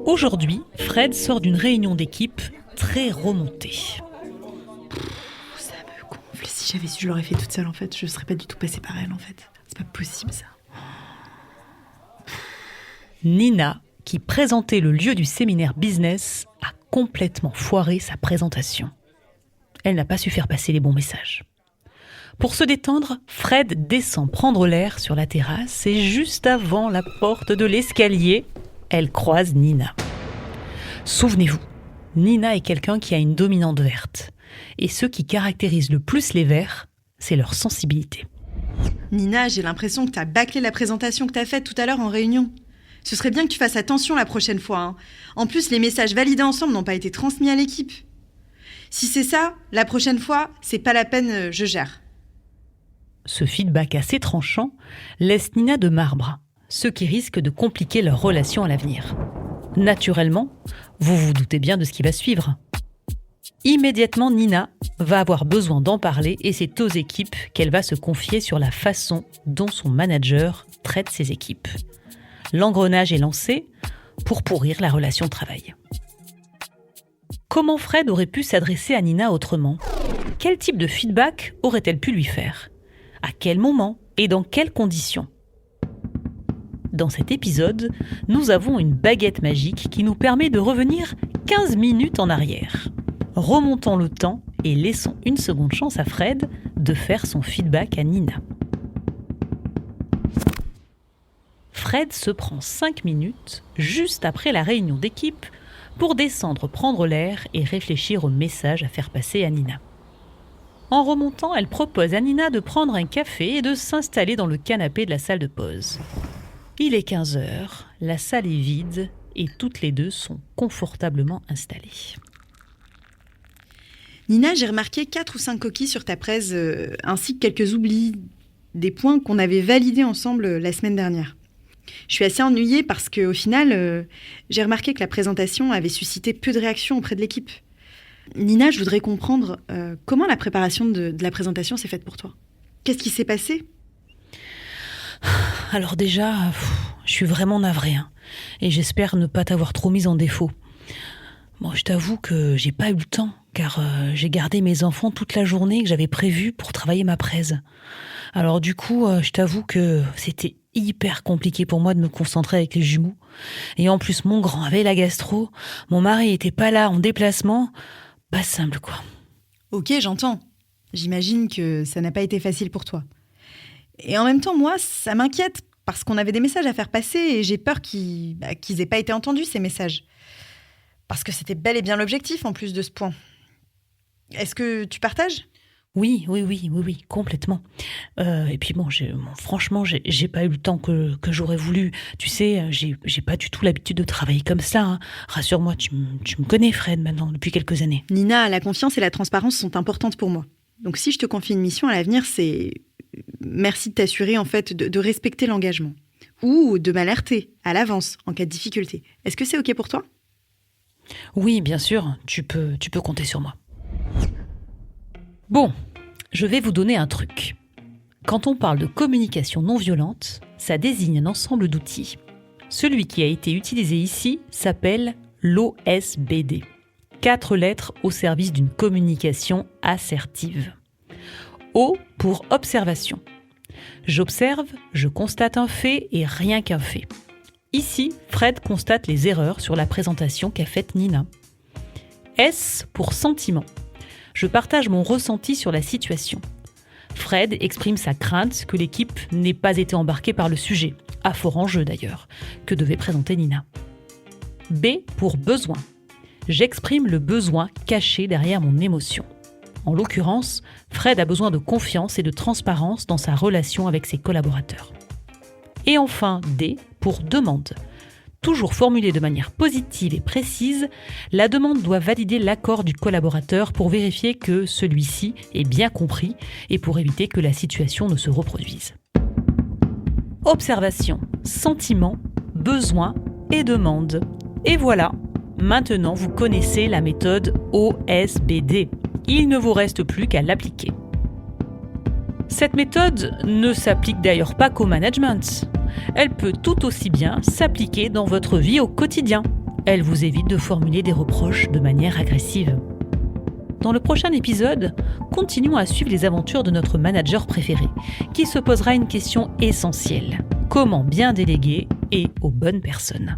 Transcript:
Aujourd'hui, Fred sort d'une réunion d'équipe très remontée. Ça me gonfle. Si j'avais su, je l'aurais fait toute seule en fait. Je serais pas du tout passée par elle en fait. C'est pas possible ça. Nina, qui présentait le lieu du séminaire business, a complètement foiré sa présentation. Elle n'a pas su faire passer les bons messages. Pour se détendre, Fred descend prendre l'air sur la terrasse et juste avant la porte de l'escalier, elle croise Nina. Souvenez-vous, Nina est quelqu'un qui a une dominante verte. Et ce qui caractérise le plus les verts, c'est leur sensibilité. Nina, j'ai l'impression que t'as bâclé la présentation que t'as faite tout à l'heure en réunion. Ce serait bien que tu fasses attention la prochaine fois. Hein. En plus, les messages validés ensemble n'ont pas été transmis à l'équipe. Si c'est ça, la prochaine fois, c'est pas la peine, je gère. Ce feedback assez tranchant laisse Nina de marbre, ce qui risque de compliquer leur relation à l'avenir. Naturellement, vous vous doutez bien de ce qui va suivre. Immédiatement, Nina va avoir besoin d'en parler et c'est aux équipes qu'elle va se confier sur la façon dont son manager traite ses équipes. L'engrenage est lancé pour pourrir la relation de travail. Comment Fred aurait pu s'adresser à Nina autrement ? Quel type de feedback aurait-elle pu lui faire ? À quel moment et dans quelles conditions ? Dans cet épisode, nous avons une baguette magique qui nous permet de revenir 15 minutes en arrière. Remontons le temps et laissons une seconde chance à Fred de faire son feedback à Nina. Fred se prend 5 minutes, juste après la réunion d'équipe, pour descendre prendre l'air et réfléchir au message à faire passer à Nina. En remontant, elle propose à Nina de prendre un café et de s'installer dans le canapé de la salle de pause. Il est 15h, la salle est vide et toutes les deux sont confortablement installées. Nina, j'ai remarqué 4 ou 5 coquilles sur ta presse, ainsi que quelques oublis, des points qu'on avait validés ensemble la semaine dernière. Je suis assez ennuyée parce qu'au final, j'ai remarqué que la présentation avait suscité peu de réactions auprès de l'équipe. Nina, je voudrais comprendre comment la préparation de la présentation s'est faite pour toi. Qu'est-ce qui s'est passé ? Alors déjà, je suis vraiment navrée, hein, et j'espère ne pas t'avoir trop mise en défaut. Bon, je t'avoue que j'ai pas eu le temps, car j'ai gardé mes enfants toute la journée que j'avais prévue pour travailler ma presse. Alors du coup, je t'avoue que c'était hyper compliqué pour moi de me concentrer avec les jumeaux. Et en plus, mon grand avait la gastro, mon mari était pas là en déplacement. Pas simple, quoi. Ok, j'entends. J'imagine que ça n'a pas été facile pour toi. Et en même temps, moi, ça m'inquiète parce qu'on avait des messages à faire passer et j'ai peur qu'ils aient pas été entendus, ces messages. Parce que c'était bel et bien l'objectif, en plus de ce point. Est-ce que tu partages ? Oui, complètement. Et puis franchement, j'ai pas eu le temps que j'aurais voulu. Tu sais, j'ai pas du tout l'habitude de travailler comme ça. Hein. Rassure-moi, tu me connais, Fred, maintenant, depuis quelques années. Nina, la confiance et la transparence sont importantes pour moi. Donc si je te confie une mission à l'avenir, c'est... Merci de t'assurer, en fait, de respecter l'engagement. Ou de m'alerter à l'avance, en cas de difficulté. Est-ce que c'est OK pour toi ? Oui, bien sûr, tu peux compter sur moi. Bon, je vais vous donner un truc. Quand on parle de communication non violente, ça désigne un ensemble d'outils. Celui qui a été utilisé ici s'appelle l'OSBD. 4 lettres au service d'une communication assertive. O pour observation. J'observe, je constate un fait et rien qu'un fait. Ici, Fred constate les erreurs sur la présentation qu'a faite Nina. S pour sentiment. Je partage mon ressenti sur la situation. Fred exprime sa crainte que l'équipe n'ait pas été embarquée par le sujet, à fort enjeu d'ailleurs, que devait présenter Nina. B pour besoin. J'exprime le besoin caché derrière mon émotion. En l'occurrence, Fred a besoin de confiance et de transparence dans sa relation avec ses collaborateurs. Et enfin, D pour demande. Toujours formulée de manière positive et précise, la demande doit valider l'accord du collaborateur pour vérifier que celui-ci est bien compris et pour éviter que la situation ne se reproduise. Observation, sentiment, besoin et demande. Et voilà, maintenant vous connaissez la méthode OSBD. Il ne vous reste plus qu'à l'appliquer. Cette méthode ne s'applique d'ailleurs pas qu'au management. Elle peut tout aussi bien s'appliquer dans votre vie au quotidien. Elle vous évite de formuler des reproches de manière agressive. Dans le prochain épisode, continuons à suivre les aventures de notre manager préféré, qui se posera une question essentielle. Comment bien déléguer et aux bonnes personnes ?